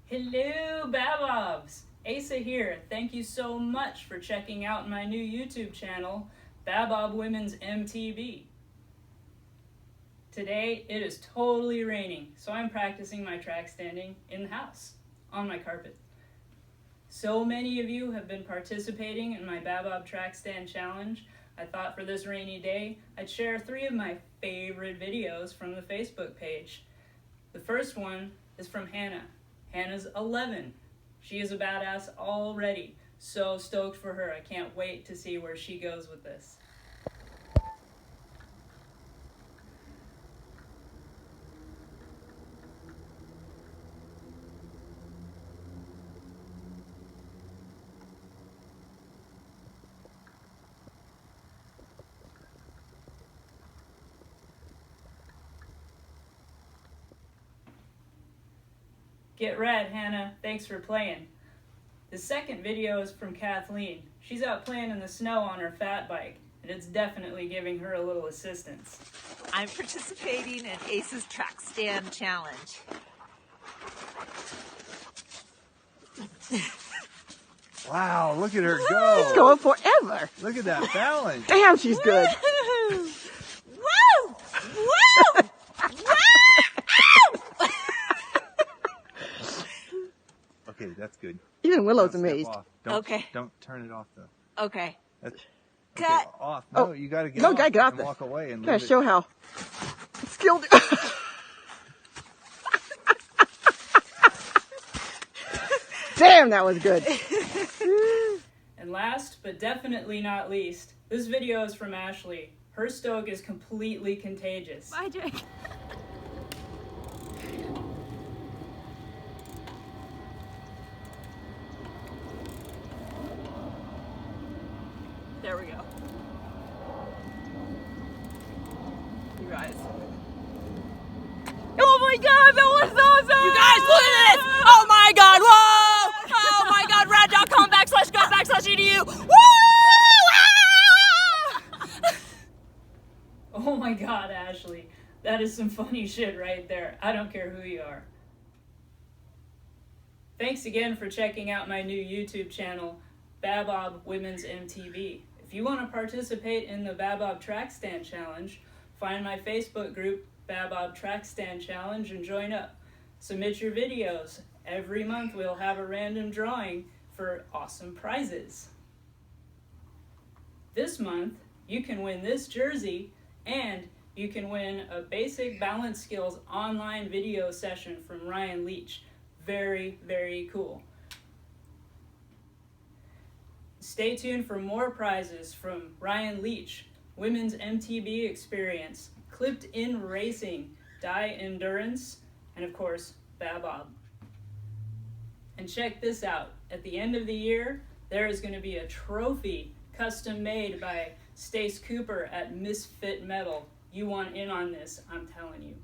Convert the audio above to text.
Hello, Babobs! Asa here. Thank you so much for checking out my new YouTube channel, BABOB Women's MTB. Today, it is totally raining, so I'm practicing my track standing in the house, on my carpet. So many of you have been participating in my BABOB track stand challenge. I thought for this rainy day, I'd share 3 of my favorite videos from the Facebook page. The first one is from Hannah. Hannah's 11. She is a badass already. So stoked for her. I can't wait to see where she goes with this. Get red, Hannah. Thanks for playing. The second video is from Kathleen. She's out playing in the snow on her fat bike, and it's definitely giving her a little assistance. I'm participating in Ace's track stand challenge. Wow, look at her go. She's going forever. Look at that balance. Damn, she's good. Woo! Woo! Woo! Okay, that's good. Even Willow's Don't step amazed. off. Don't, Okay. Don't turn it off though. Okay. That's, Cut. okay, off. No, Oh. you gotta get No, off gotta get off and there. walk away and Gotta leave show it. how skilled. Damn, that was good. And last, but definitely not least, this video is from Ashley. Her stoke is completely contagious. Bye, Jake. There we go. You guys. Oh my god, that was awesome! You guys, look at this! Oh my god, whoa! Oh my god, rad.com/go/edu! Woo! Oh my god, Ashley. That is some funny shit right there. I don't care who you are. Thanks again for checking out my new YouTube channel, BABOB Women's MTB. If you want to participate in the BABOB Track Stand Challenge, find my Facebook group, BABOB Track Stand Challenge, and join up. Submit your videos. Every month we'll have a random drawing for awesome prizes. This month, you can win this jersey, and you can win a basic balance skills online video session from Ryan Leach. Very, very cool. Stay tuned for more prizes from Ryan Leach, Women's MTB Experience, Clipped In Racing, Die Endurance, and of course, BABOB. And check this out. At the end of the year, there is going to be a trophy custom made by Stace Cooper at Misfit Metal. You want in on this, I'm telling you.